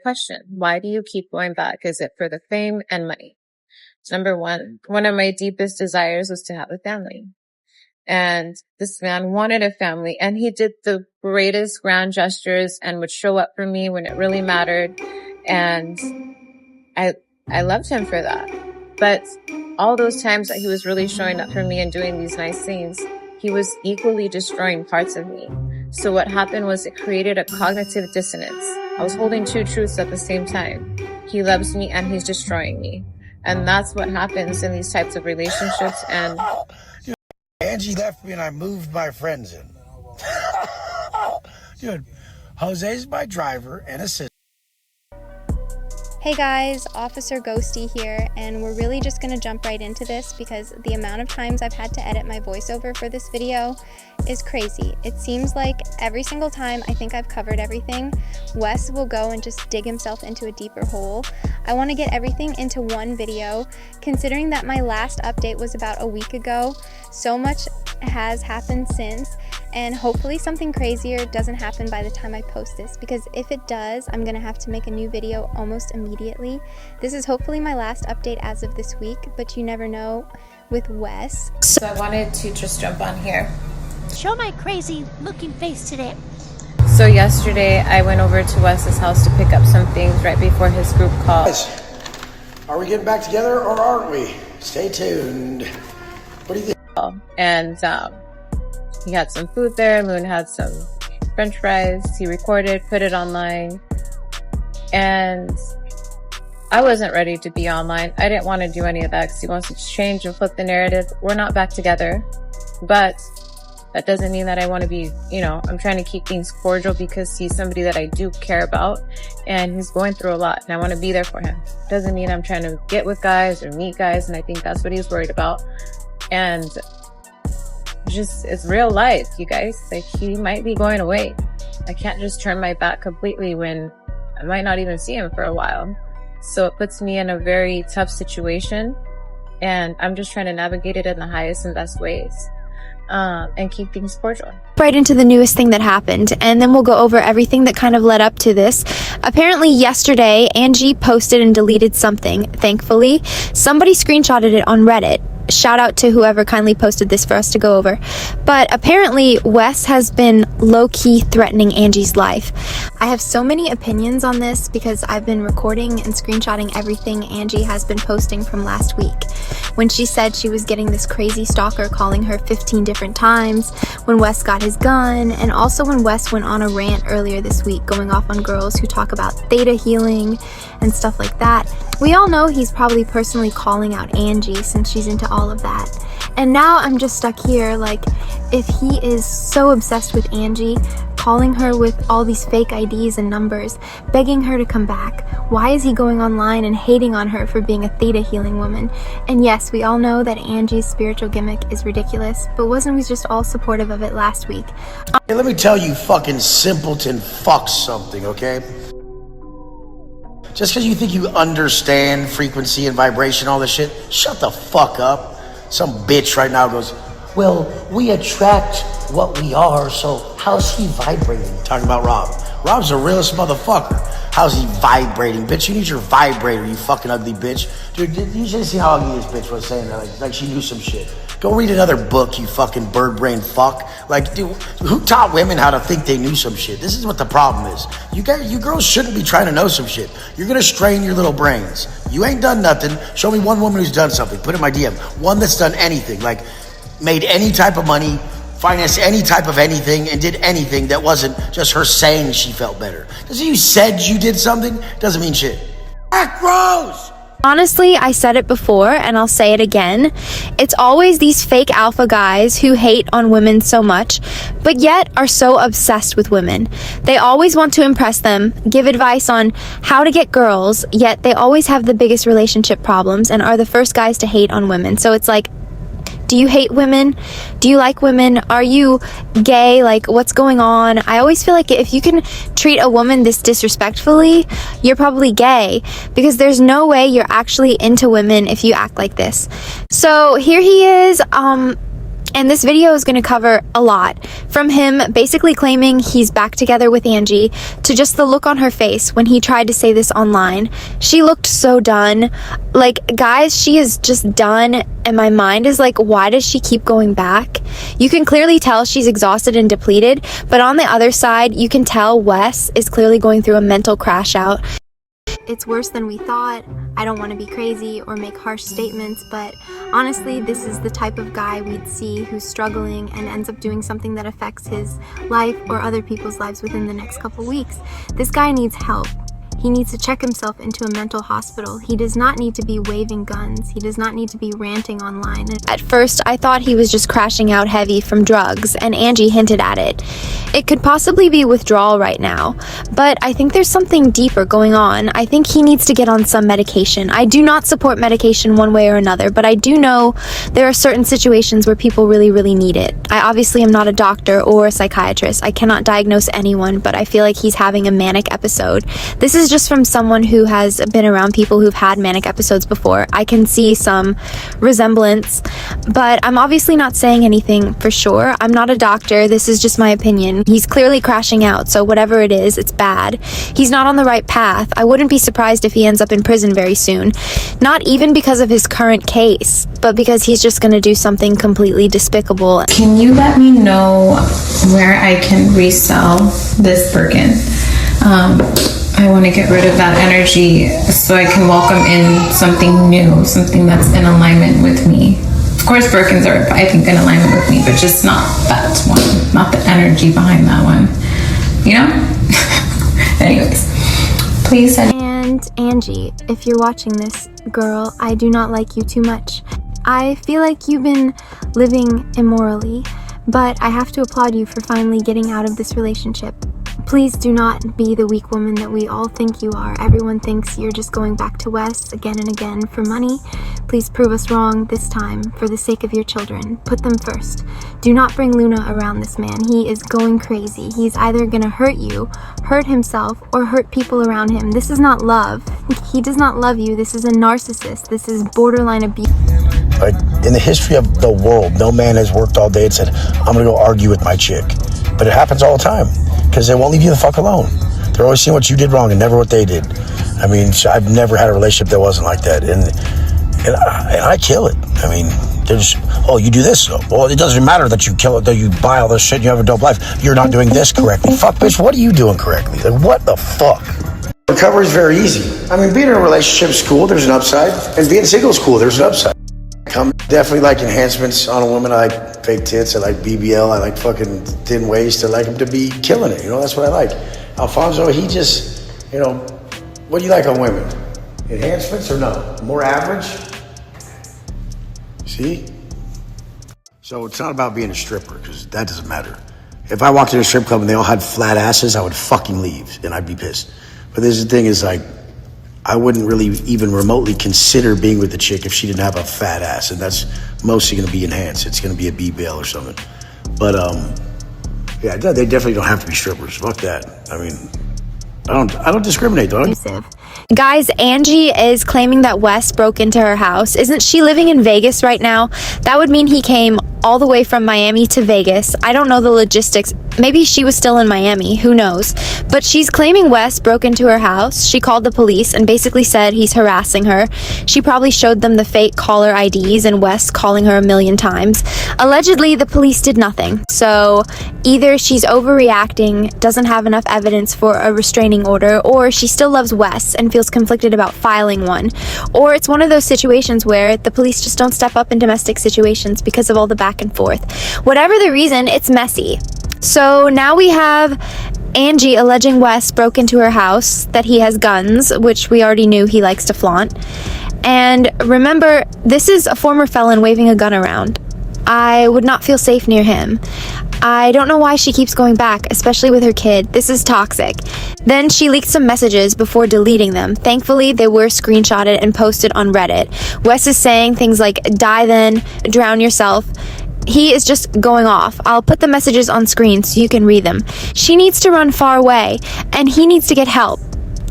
question. Why do you keep going back? Is it for the fame and money? Number one of my deepest desires was to have a family. And this man wanted a family, and he did the greatest grand gestures and would show up for me when it really mattered. And I loved him for that. But all those times that he was really showing up for me and doing these nice things, he was equally destroying parts of me. So what happened was it created a cognitive dissonance. I was holding two truths at the same time. He loves me and he's destroying me. And that's what happens in these types of relationships. And Angie left me and I moved my friends in. Dude, Jose's my driver and assistant. Hey guys, Officer Ghosty here, and we're really just going to jump right into this because the amount of times I've had to edit my voiceover for this video is crazy. It seems like every single time I think I've covered everything, Wes will go and just dig himself into a deeper hole. I want to get everything into one video, considering that my last update was about a week ago. So much has happened since, and hopefully something crazier doesn't happen by the time I post this, because if it does, I'm gonna have to make a new video almost immediately. This is hopefully my last update as of this week, but you never know with Wes. So I wanted to just jump on here. Show my crazy looking face today. So yesterday I went over to Wes's house to pick up some things right before his group call. Guys, are we getting back together or aren't we? Stay tuned. What do you think? And he had some food there. Moon had some French fries. He recorded, put it online. And I wasn't ready to be online. I didn't want to do any of that because he wants to change and flip the narrative. We're not back together. But that doesn't mean that I want to be, I'm trying to keep things cordial because he's somebody that I do care about. And he's going through a lot. And I want to be there for him. Doesn't mean I'm trying to get with guys or meet guys. And I think that's what he's worried about. And it's real life, you guys. Like, he might be going away. I can't just turn my back completely when I might not even see him for a while. So it puts me in a very tough situation, and I'm just trying to navigate it in the highest and best ways, and keep things cordial. Right into the newest thing that happened, and then we'll go over everything that kind of led up to this. Apparently yesterday, Angie posted and deleted something. Thankfully, somebody screenshotted it on Reddit. Shout out to whoever kindly posted this for us to go over. But apparently Wes has been low-key threatening Angie's life. I have so many opinions on this because I've been recording and screenshotting everything Angie has been posting from last week. When she said she was getting this crazy stalker calling her 15 different times, when Wes got his gun, and also when Wes went on a rant earlier this week going off on girls who talk about theta healing and stuff like that. We all know he's probably personally calling out Angie since she's into all of that. And now I'm just stuck here, like, if he is so obsessed with Angie, calling her with all these fake IDs and numbers, begging her to come back, why is he going online and hating on her for being a theta healing woman? And yes, we all know that Angie's spiritual gimmick is ridiculous, but wasn't we just all supportive of it last week? Hey, let me tell you fucking simpleton fuck something, okay? Just because you think you understand frequency and vibration, all this shit, shut the fuck up. Some bitch right now goes, well, we attract what we are, so how's he vibrating? Talking about Rob. Rob's the realest motherfucker. How's he vibrating? Bitch, you need your vibrator, you fucking ugly bitch. Dude, you should see how ugly this bitch was saying that, like she knew some shit. Go read another book, you fucking bird brain fuck. Like, dude, who taught women how to think they knew some shit? This is what the problem is. You girls shouldn't be trying to know some shit. You're gonna strain your little brains. You ain't done nothing. Show me one woman who's done something. Put it in my DM. One that's done anything, like made any type of money, financed any type of anything, and did anything that wasn't just her saying she felt better. Because you said you did something doesn't mean shit. Act gross! Honestly, I said it before and I'll say it again. It's always these fake alpha guys who hate on women so much, but yet are so obsessed with women. They always want to impress them, give advice on how to get girls, yet they always have the biggest relationship problems and are the first guys to hate on women. So it's like, do you hate women? Do you like women? Are you gay? Like, what's going on? I always feel like if you can treat a woman this disrespectfully, you're probably gay, because there's no way you're actually into women if you act like this. So here he is, And this video is going to cover a lot, from him basically claiming he's back together with Angie to just the look on her face when he tried to say this online. She looked so done. Like, guys, she is just done, and my mind is like, why does she keep going back? You can clearly tell she's exhausted and depleted, but on the other side, you can tell Wes is clearly going through a mental crash out. It's worse than we thought. I don't want to be crazy or make harsh statements, but honestly, this is the type of guy we'd see who's struggling and ends up doing something that affects his life or other people's lives within the next couple weeks. This guy needs help. He needs to check himself into a mental hospital. He does not need to be waving guns. He does not need to be ranting online. At first, I thought he was just crashing out heavy from drugs, and Angie hinted at it. It could possibly be withdrawal right now, but I think there's something deeper going on. I think he needs to get on some medication. I do not support medication one way or another, but I do know there are certain situations where people really, really need it. I obviously am not a doctor or a psychiatrist. I cannot diagnose anyone, but I feel like he's having a manic episode. This is just from someone who has been around people who've had manic episodes before. I can see some resemblance, but I'm obviously not saying anything for sure. I'm not a doctor. This is just my opinion. He's clearly crashing out, so whatever it is, it's bad. He's not on the right path. I wouldn't be surprised if he ends up in prison very soon. Not even because of his current case, but because he's just going to do something completely despicable. Can you let me know where I can resell this Birkin? I want to get rid of that energy so I can welcome in something new, something that's in alignment with me. Of course, Birkins are, I think, in alignment with me, but just not that one, not the energy behind that one. You know? Anyways, please send. And Angie, if you're watching this, girl, I do not like you too much. I feel like you've been living immorally, but I have to applaud you for finally getting out of this relationship. Please do not be the weak woman that we all think you are. Everyone thinks you're just going back to Wes again and again for money. Please prove us wrong this time for the sake of your children. Put them first. Do not bring Luna around this man. He is going crazy. He's either gonna hurt you, hurt himself, or hurt people around him. This is not love. He does not love you. This is a narcissist. This is borderline abuse. Like, in the history of the world, no man has worked all day and said, I'm gonna go argue with my chick. But it happens all the time, because they won't leave you the fuck alone. They're always seeing what you did wrong and never what they did. I mean, I've never had a relationship that wasn't like that. And I kill it. I mean, they're just, oh, you do this? Well, it doesn't matter that you kill it, that you buy all this shit and you have a dope life. You're not doing this correctly. Fuck, bitch, what are you doing correctly? Like, what the fuck? Recovery is very easy. I mean, being in a relationship is cool. There's an upside. And being single is cool. There's an upside. I'm definitely like enhancements on a woman. I like fake tits. I like BBL. I like fucking thin waist. I like him to be killing it. You know, that's what I like. Alfonso, he just, you know, what do you like on women? Enhancements or no? More average? See? So it's not about being a stripper, because that doesn't matter. If I walked in a strip club and they all had flat asses, I would fucking leave and I'd be pissed. But this is the thing is, like, I wouldn't really even remotely consider being with a chick if she didn't have a fat ass, and that's mostly going to be enhanced. It's going to be a BBL or something. But yeah, they definitely don't have to be strippers. Fuck that. I mean, I don't discriminate, dog. Guys, Angie is claiming that Wes broke into her house. Isn't she living in Vegas right now? That would mean he came all the way from Miami to Vegas. I don't know the logistics. Maybe she was still in Miami. Who knows? But she's claiming Wes broke into her house. She called the police and basically said he's harassing her. She probably showed them the fake caller IDs and Wes calling her a million times. Allegedly, the police did nothing. So either she's overreacting, doesn't have enough evidence for a restraining order, or she still loves Wes and feels conflicted about filing one. Or it's one of those situations where the police just don't step up in domestic situations because of all the back and forth. Whatever the reason, it's messy. So now we have Angie alleging Wes broke into her house, that he has guns, which we already knew he likes to flaunt. And remember, this is a former felon waving a gun around. I would not feel safe near him. I don't know why she keeps going back, especially with her kid. This is toxic. Then she leaked some messages before deleting them. Thankfully, they were screenshotted and posted on Reddit. Wes is saying things like, die then, drown yourself. He is just going off. I'll put the messages on screen so you can read them. She needs to run far away, and he needs to get help.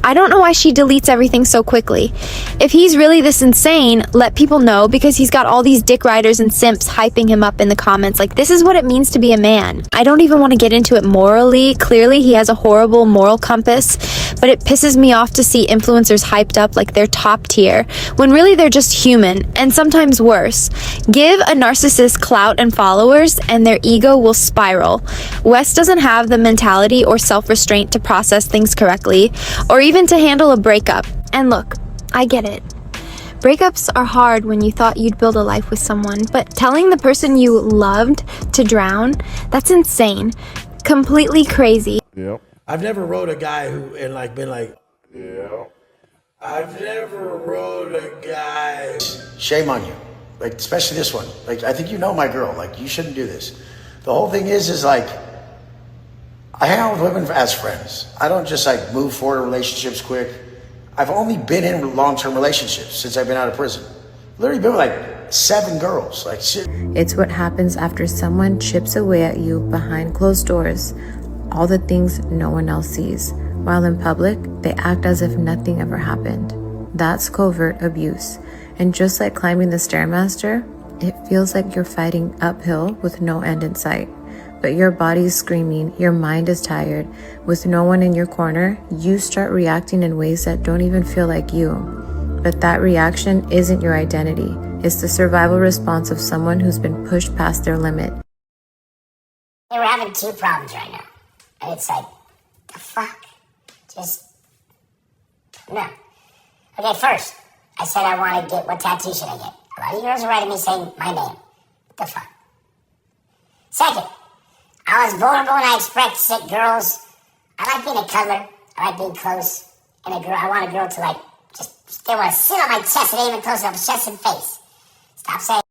I don't know why she deletes everything so quickly. If he's really this insane, let people know, because he's got all these dick riders and simps hyping him up in the comments like, this is what it means to be a man. I don't even want to get into it morally. Clearly he has a horrible moral compass, but it pisses me off to see influencers hyped up like they're top tier, when really they're just human, and sometimes worse. Give a narcissist clout and followers, and their ego will spiral. Wes doesn't have the mentality or self-restraint to process things correctly, or even to handle a breakup. And look, I get it. Breakups are hard when you thought you'd build a life with someone, but telling the person you loved to drown, that's insane. Completely crazy. Yep. I've never rode a guy who and like been like, Yeah. I've never rode a guy. Shame on you. Like, especially this one. Like, I think you know my girl. Like, you shouldn't do this. The whole thing is like, I hang out with women as friends. I don't just like move forward in relationships quick. I've only been in long-term relationships since I've been out of prison. Literally been with like 7 girls. Like, shit. It's what happens after someone chips away at you behind closed doors, all the things no one else sees. While in public, they act as if nothing ever happened. That's covert abuse. And just like climbing the Stairmaster, it feels like you're fighting uphill with no end in sight. But your body's screaming, your mind is tired. With no one in your corner, you start reacting in ways that don't even feel like you. But that reaction isn't your identity. It's the survival response of someone who's been pushed past their limit. We're having 2 problems right now. And it's like, the fuck? Just, no. Okay, first, I said I want to get, what tattoo should I get? A lot of girls are writing me saying my name. What the fuck? Second, I was vulnerable and I expressed it, girls. I like being a cuddler. I like being close. And a girl, I want a girl to like, just, they want to sit on my chest and even close up chest and face. Stop saying